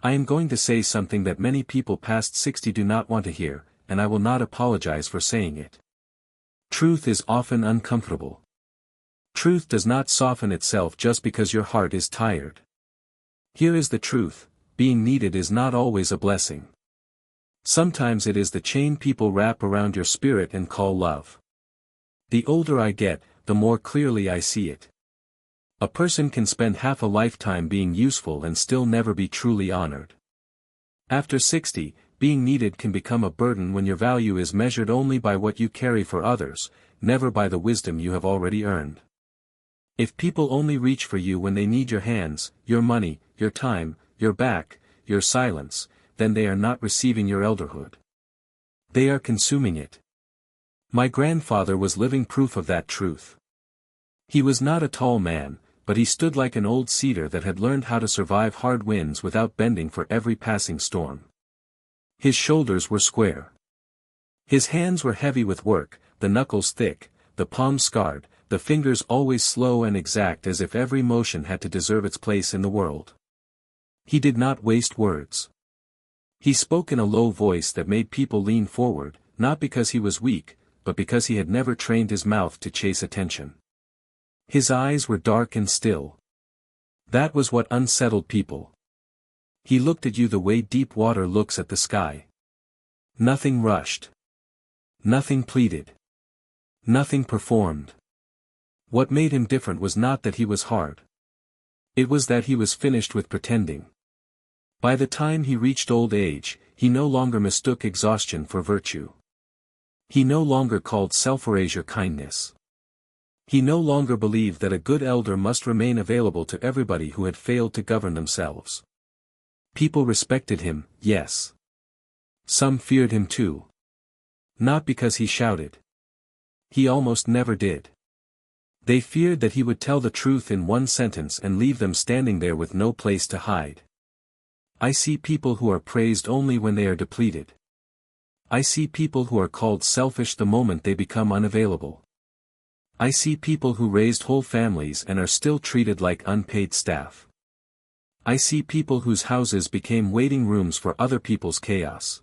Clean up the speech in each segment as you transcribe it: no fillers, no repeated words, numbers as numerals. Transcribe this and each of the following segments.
I am going to say something that many people past 60 do not want to hear, and I will not apologize for saying it. Truth is often uncomfortable. Truth does not soften itself just because your heart is tired. Here is the truth: being needed is not always a blessing. Sometimes it is the chain people wrap around your spirit and call love. The older I get, the more clearly I see it. A person can spend half a lifetime being useful and still never be truly honored. After 60, being needed can become a burden when your value is measured only by what you carry for others, never by the wisdom you have already earned. If people only reach for you when they need your hands, your money, your time, your back, your silence, then they are not receiving your elderhood. They are consuming it. My grandfather was living proof of that truth. He was not a tall man, but he stood like an old cedar that had learned how to survive hard winds without bending for every passing storm. His shoulders were square. His hands were heavy with work, the knuckles thick, the palms scarred, the fingers always slow and exact, as if every motion had to deserve its place in the world. He did not waste words. He spoke in a low voice that made people lean forward, not because he was weak, but because he had never trained his mouth to chase attention. His eyes were dark and still. That was what unsettled people. He looked at you the way deep water looks at the sky. Nothing rushed. Nothing pleaded. Nothing performed. What made him different was not that he was hard. It was that he was finished with pretending. By the time he reached old age, he no longer mistook exhaustion for virtue. He no longer called self-erasure kindness. He no longer believed that a good elder must remain available to everybody who had failed to govern themselves. People respected him, yes. Some feared him too. Not because he shouted. He almost never did. They feared that he would tell the truth in one sentence and leave them standing there with no place to hide. I see people who are praised only when they are depleted. I see people who are called selfish the moment they become unavailable. I see people who raised whole families and are still treated like unpaid staff. I see people whose houses became waiting rooms for other people's chaos.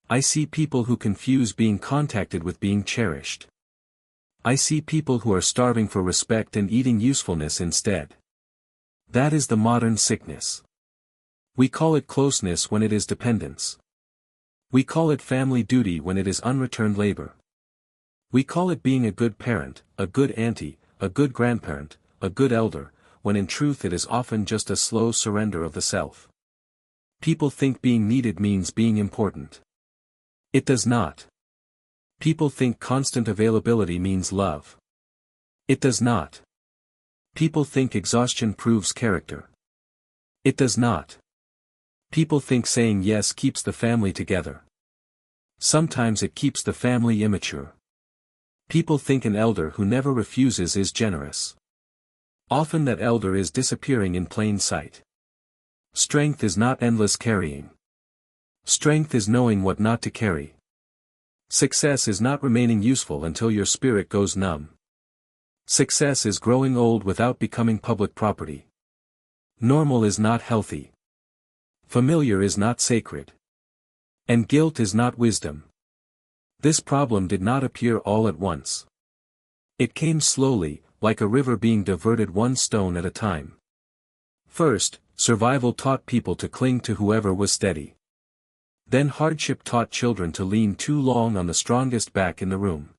I see people who confuse being contacted with being cherished. I see people who are starving for respect and eating usefulness instead. That is the modern sickness. We call it closeness when it is dependence. We call it family duty when it is unreturned labor. We call it being a good parent, a good auntie, a good grandparent, a good elder, when in truth it is often just a slow surrender of the self. People think being needed means being important. It does not. People think constant availability means love. It does not. People think exhaustion proves character. It does not. People think saying yes keeps the family together. Sometimes it keeps the family immature. People think an elder who never refuses is generous. Often that elder is disappearing in plain sight. Strength is not endless carrying. Strength is knowing what not to carry. Success is not remaining useful until your spirit goes numb. Success is growing old without becoming public property. Normal is not healthy. Familiar is not sacred. And guilt is not wisdom. This problem did not appear all at once. It came slowly, like a river being diverted one stone at a time. First, survival taught people to cling to whoever was steady. Then hardship taught children to lean too long on the strongest back in the room.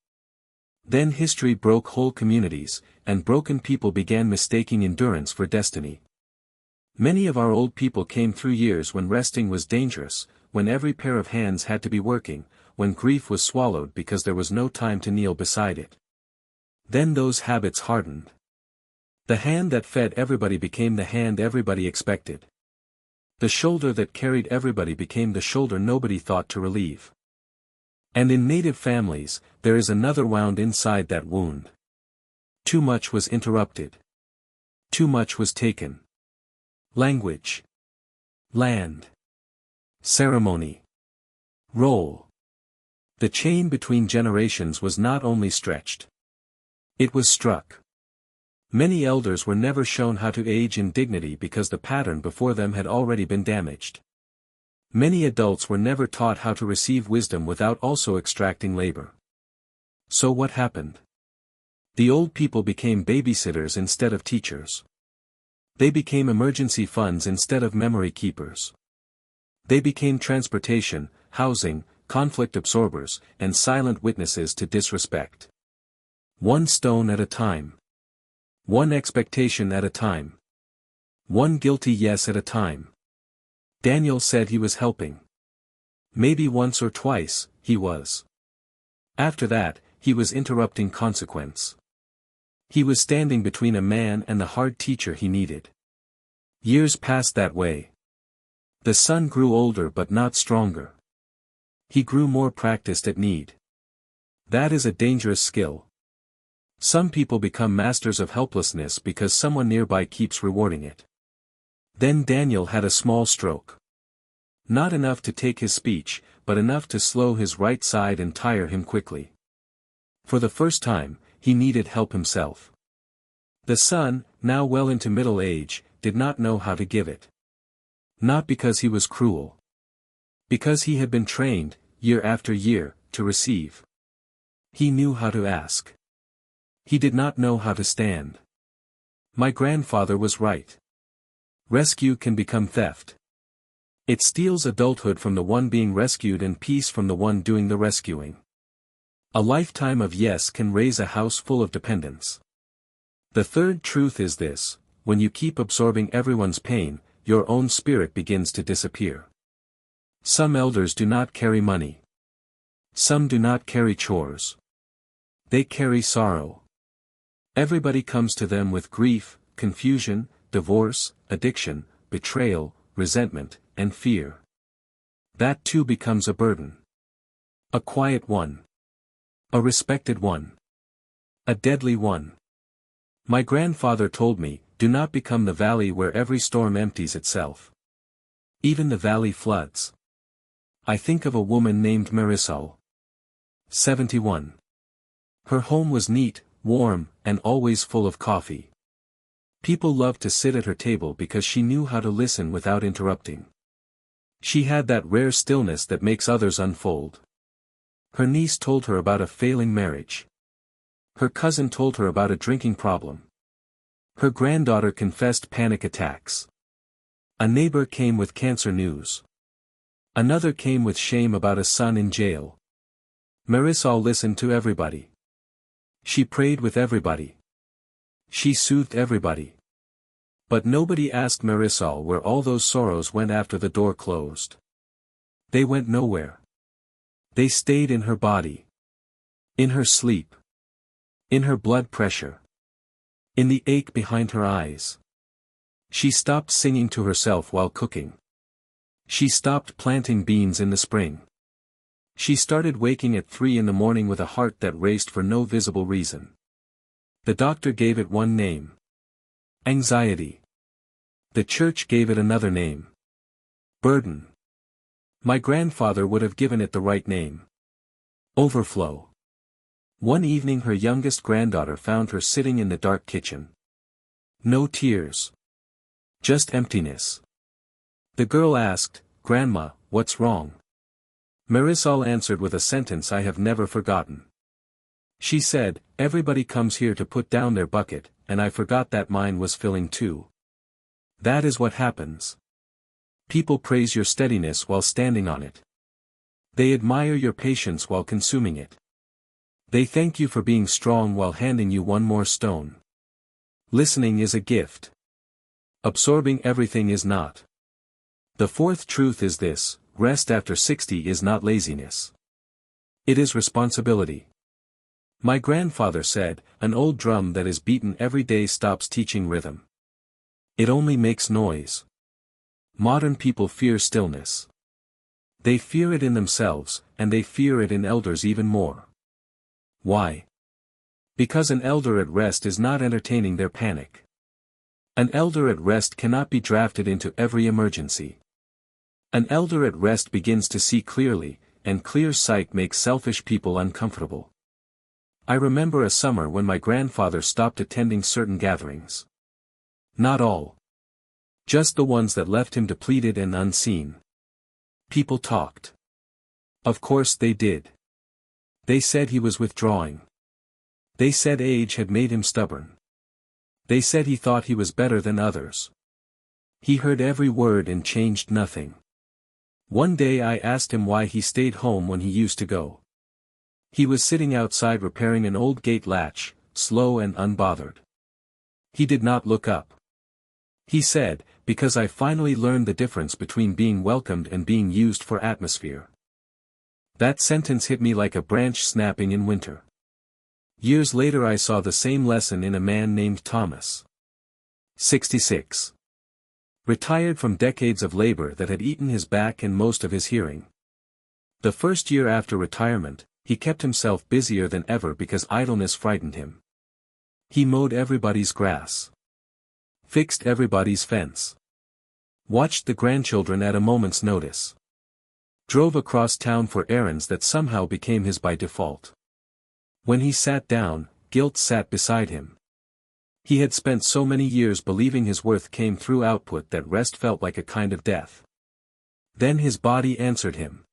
Then history broke whole communities, and broken people began mistaking endurance for destiny. Many of our old people came through years when resting was dangerous, when every pair of hands had to be working, when grief was swallowed because there was no time to kneel beside it. Then those habits hardened. The hand that fed everybody became the hand everybody expected. The shoulder that carried everybody became the shoulder nobody thought to relieve. And in native families, there is another wound inside that wound. Too much was interrupted. Too much was taken. Language. Land. Ceremony. Role. The chain between generations was not only stretched. It was struck. Many elders were never shown how to age in dignity because the pattern before them had already been damaged. Many adults were never taught how to receive wisdom without also extracting labor. So what happened? The old people became babysitters instead of teachers. They became emergency funds instead of memory keepers. They became transportation, housing, conflict absorbers, and silent witnesses to disrespect. One stone at a time. One expectation at a time. One guilty yes at a time. Daniel said he was helping. Maybe once or twice, he was. After that, he was interrupting consequence. He was standing between a man and the hard teacher he needed. Years passed that way. The son grew older but not stronger. He grew more practiced at need. That is a dangerous skill. Some people become masters of helplessness because someone nearby keeps rewarding it. Then Daniel had a small stroke. Not enough to take his speech, but enough to slow his right side and tire him quickly. For the first time, he needed help himself. The son, now well into middle age, did not know how to give it. Not because he was cruel. Because he had been trained, year after year, to receive. He knew how to ask. He did not know how to stand. My grandfather was right. Rescue can become theft. It steals adulthood from the one being rescued and peace from the one doing the rescuing. A lifetime of yes can raise a house full of dependence. The third truth is this: when you keep absorbing everyone's pain, your own spirit begins to disappear. Some elders do not carry money. Some do not carry chores. They carry sorrow. Everybody comes to them with grief, confusion, divorce, addiction, betrayal, resentment, and fear. That too becomes a burden. A quiet one. A respected one. A deadly one. My grandfather told me, do not become the valley where every storm empties itself. Even the valley floods. I think of a woman named Marisol. 71. Her home was neat, warm, and always full of coffee. People loved to sit at her table because she knew how to listen without interrupting. She had that rare stillness that makes others unfold. Her niece told her about a failing marriage. Her cousin told her about a drinking problem. Her granddaughter confessed panic attacks. A neighbor came with cancer news. Another came with shame about a son in jail. Marisol listened to everybody. She prayed with everybody. She soothed everybody. But nobody asked Marisol where all those sorrows went after the door closed. They went nowhere. They stayed in her body. In her sleep. In her blood pressure. In the ache behind her eyes. She stopped singing to herself while cooking. She stopped planting beans in the spring. She started waking at 3 in the morning with a heart that raced for no visible reason. The doctor gave it one name. Anxiety. The church gave it another name. Burden. My grandfather would have given it the right name. Overflow. One evening her youngest granddaughter found her sitting in the dark kitchen. No tears. Just emptiness. The girl asked, "Grandma, what's wrong?" Marisol answered with a sentence I have never forgotten. She said, "Everybody comes here to put down their bucket, and I forgot that mine was filling too." That is what happens. People praise your steadiness while standing on it. They admire your patience while consuming it. They thank you for being strong while handing you one more stone. Listening is a gift. Absorbing everything is not. The fourth truth is this: rest after 60 is not laziness. It is responsibility. My grandfather said, "An old drum that is beaten every day stops teaching rhythm. It only makes noise." Modern people fear stillness. They fear it in themselves, and they fear it in elders even more. Why? Because an elder at rest is not entertaining their panic. An elder at rest cannot be drafted into every emergency. An elder at rest begins to see clearly, and clear sight makes selfish people uncomfortable. I remember a summer when my grandfather stopped attending certain gatherings. Not all. Just the ones that left him depleted and unseen. People talked. Of course they did. They said he was withdrawing. They said age had made him stubborn. They said he thought he was better than others. He heard every word and changed nothing. One day I asked him why he stayed home when he used to go. He was sitting outside repairing an old gate latch, slow and unbothered. He did not look up. He said, "Because I finally learned the difference between being welcomed and being used for atmosphere." That sentence hit me like a branch snapping in winter. Years later I saw the same lesson in a man named Thomas. 66. Retired from decades of labor that had eaten his back and most of his hearing. The first year after retirement, he kept himself busier than ever because idleness frightened him. He mowed everybody's grass. Fixed everybody's fence. Watched the grandchildren at a moment's notice. Drove across town for errands that somehow became his by default. When he sat down, guilt sat beside him. He had spent so many years believing his worth came through output that rest felt like a kind of death. Then his body answered him.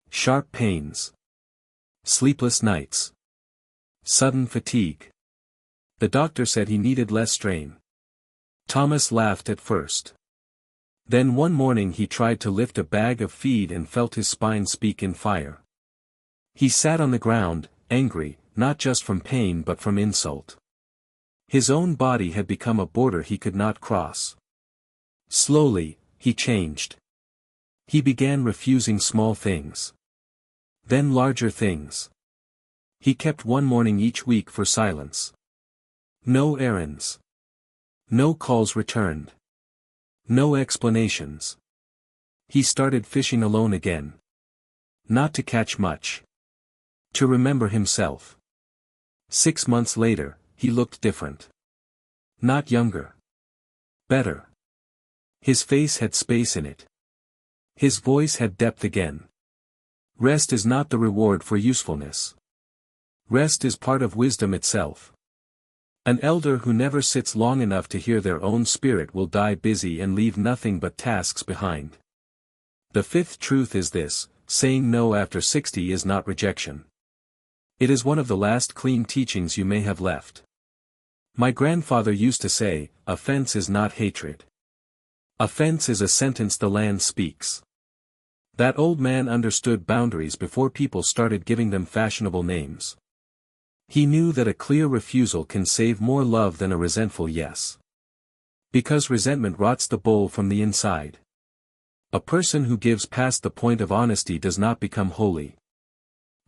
Sharp pains. Sleepless nights. Sudden fatigue. The doctor said he needed less strain. Thomas laughed at first. Then one morning he tried to lift a bag of feed and felt his spine speak in fire. He sat on the ground, angry, not just from pain but from insult. His own body had become a border he could not cross. Slowly, he changed. He began refusing small things. Then larger things. He kept one morning each week for silence. No errands. No calls returned. No explanations. He started fishing alone again. Not to catch much. To remember himself. 6 months later, he looked different. Not younger. Better. His face had space in it. His voice had depth again. Rest is not the reward for usefulness. Rest is part of wisdom itself. An elder who never sits long enough to hear their own spirit will die busy and leave nothing but tasks behind. The fifth truth is this: saying no after 60 is not rejection. It is one of the last clean teachings you may have left. My grandfather used to say, offense is not hatred. Offense is a sentence the land speaks. That old man understood boundaries before people started giving them fashionable names. He knew that a clear refusal can save more love than a resentful yes. Because resentment rots the bowl from the inside. A person who gives past the point of honesty does not become holy.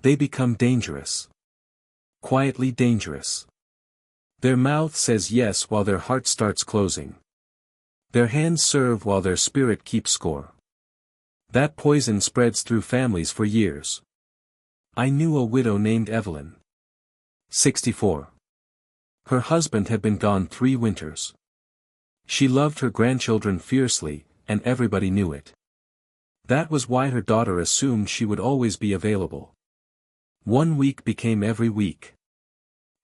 They become dangerous. Quietly dangerous. Their mouth says yes while their heart starts closing. Their hands serve while their spirit keeps score. That poison spreads through families for years. I knew a widow named Evelyn. 64. Her husband had been gone 3 winters. She loved her grandchildren fiercely, and everybody knew it. That was why her daughter assumed she would always be available. 1 week became every week.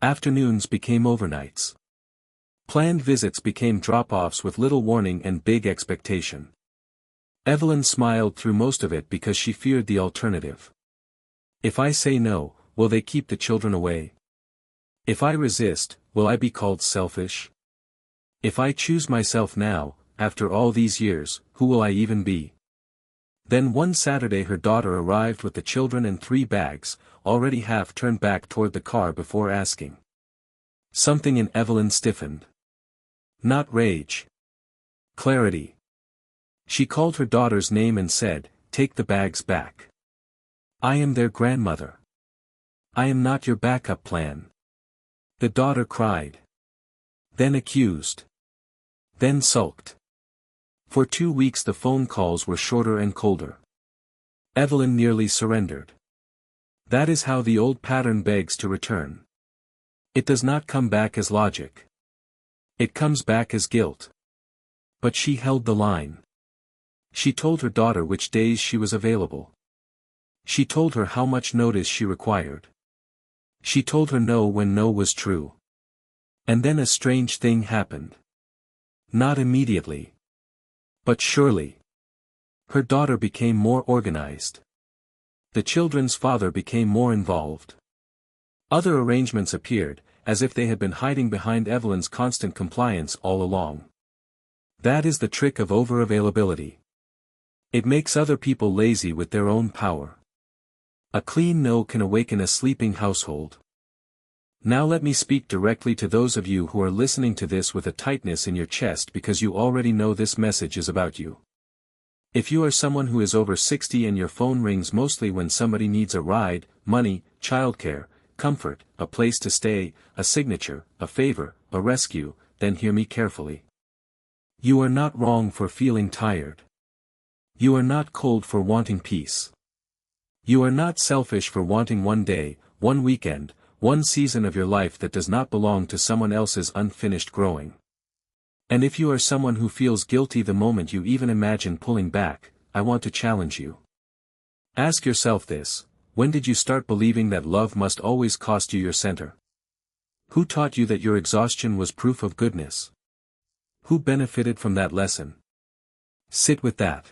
Afternoons became overnights. Planned visits became drop-offs with little warning and big expectation. Evelyn smiled through most of it because she feared the alternative. If I say no, will they keep the children away? If I resist, will I be called selfish? If I choose myself now, after all these years, who will I even be? Then one Saturday her daughter arrived with the children and 3 bags, already half turned back toward the car before asking. Something in Evelyn stiffened. Not rage. Clarity. She called her daughter's name and said, "Take the bags back. I am their grandmother. I am not your backup plan." The daughter cried. Then accused. Then sulked. For 2 weeks the phone calls were shorter and colder. Evelyn nearly surrendered. That is how the old pattern begs to return. It does not come back as logic. It comes back as guilt. But she held the line. She told her daughter which days she was available. She told her how much notice she required. She told her no when no was true. And then a strange thing happened. Not immediately. But surely. Her daughter became more organized. The children's father became more involved. Other arrangements appeared, as if they had been hiding behind Evelyn's constant compliance all along. That is the trick of over-availability. It makes other people lazy with their own power. A clean no can awaken a sleeping household. Now let me speak directly to those of you who are listening to this with a tightness in your chest because you already know this message is about you. If you are someone who is over 60 and your phone rings mostly when somebody needs a ride, money, childcare, comfort, a place to stay, a signature, a favor, a rescue, then hear me carefully. You are not wrong for feeling tired. You are not cold for wanting peace. You are not selfish for wanting one day, one weekend, one season of your life that does not belong to someone else's unfinished growing. And if you are someone who feels guilty the moment you even imagine pulling back, I want to challenge you. Ask yourself this: when did you start believing that love must always cost you your center? Who taught you that your exhaustion was proof of goodness? Who benefited from that lesson? Sit with that.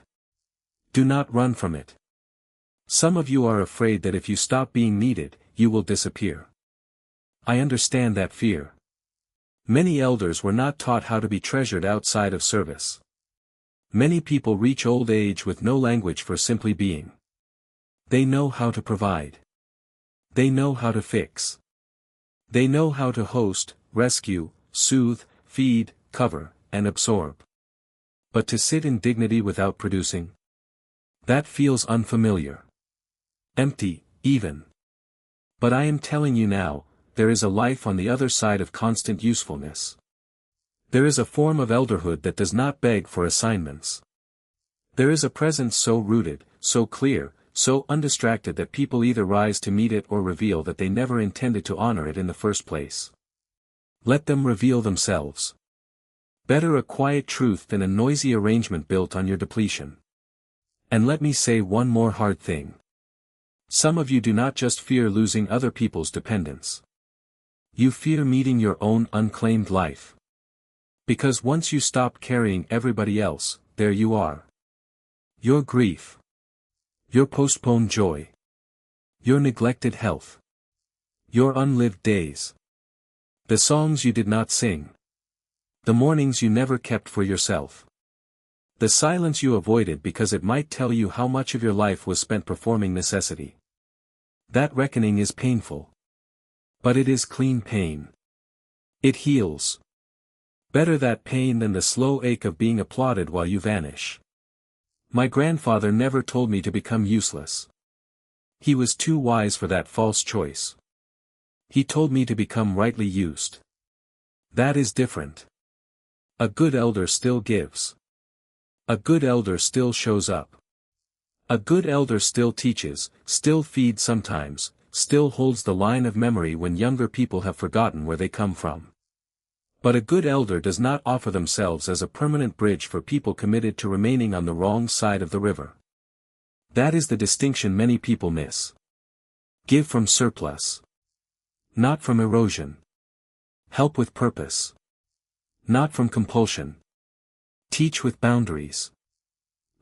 Do not run from it. Some of you are afraid that if you stop being needed, you will disappear. I understand that fear. Many elders were not taught how to be treasured outside of service. Many people reach old age with no language for simply being. They know how to provide. They know how to fix. They know how to host, rescue, soothe, feed, cover, and absorb. But to sit in dignity without producing? That feels unfamiliar. Empty, even. But I am telling you now, there is a life on the other side of constant usefulness. There is a form of elderhood that does not beg for assignments. There is a presence so rooted, so clear, so undistracted that people either rise to meet it or reveal that they never intended to honor it in the first place. Let them reveal themselves. Better a quiet truth than a noisy arrangement built on your depletion. And let me say one more hard thing. Some of you do not just fear losing other people's dependence. You fear meeting your own unclaimed life. Because once you stop carrying everybody else, there you are. Your grief. Your postponed joy. Your neglected health. Your unlived days. The songs you did not sing. The mornings you never kept for yourself. The silence you avoided because it might tell you how much of your life was spent performing necessity. That reckoning is painful. But it is clean pain. It heals. Better that pain than the slow ache of being applauded while you vanish. My grandfather never told me to become useless. He was too wise for that false choice. He told me to become rightly used. That is different. A good elder still gives. A good elder still shows up. A good elder still teaches, still feeds sometimes, still holds the line of memory when younger people have forgotten where they come from. But a good elder does not offer themselves as a permanent bridge for people committed to remaining on the wrong side of the river. That is the distinction many people miss. Give from surplus. Not from erosion. Help with purpose. Not from compulsion. Teach with boundaries.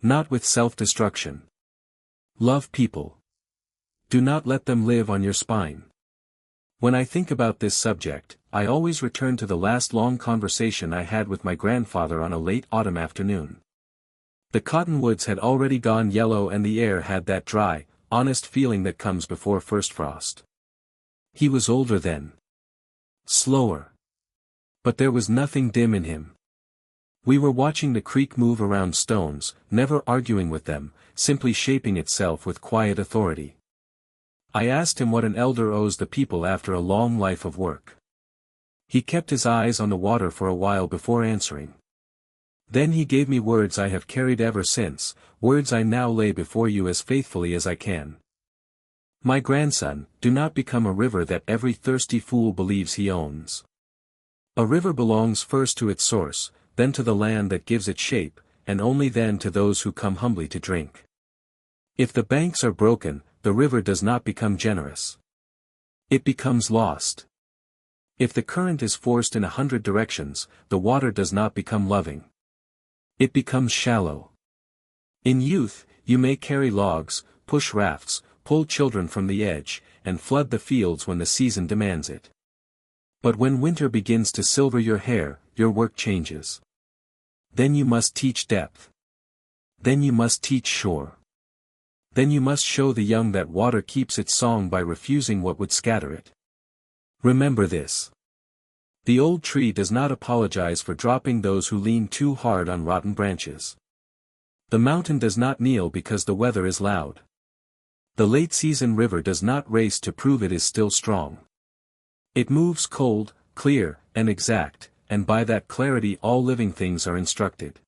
Not with self-destruction. Love people. Do not let them live on your spine. When I think about this subject, I always return to the last long conversation I had with my grandfather on a late autumn afternoon. The cottonwoods had already gone yellow and the air had that dry, honest feeling that comes before first frost. He was older then. Slower. But there was nothing dim in him. We were watching the creek move around stones, never arguing with them, simply shaping itself with quiet authority. I asked him what an elder owes the people after a long life of work. He kept his eyes on the water for a while before answering. Then he gave me words I have carried ever since, words I now lay before you as faithfully as I can. My grandson, do not become a river that every thirsty fool believes he owns. A river belongs first to its source, then to the land that gives it shape, and only then to those who come humbly to drink. If the banks are broken, the river does not become generous. It becomes lost. If the current is forced in 100 directions, the water does not become loving. It becomes shallow. In youth, you may carry logs, push rafts, pull children from the edge, and flood the fields when the season demands it. But when winter begins to silver your hair, your work changes. Then you must teach depth. Then you must teach shore. Then you must show the young that water keeps its song by refusing what would scatter it. Remember this. The old tree does not apologize for dropping those who lean too hard on rotten branches. The mountain does not kneel because the weather is loud. The late-season river does not race to prove it is still strong. It moves cold, clear, and exact, and by that clarity all living things are instructed.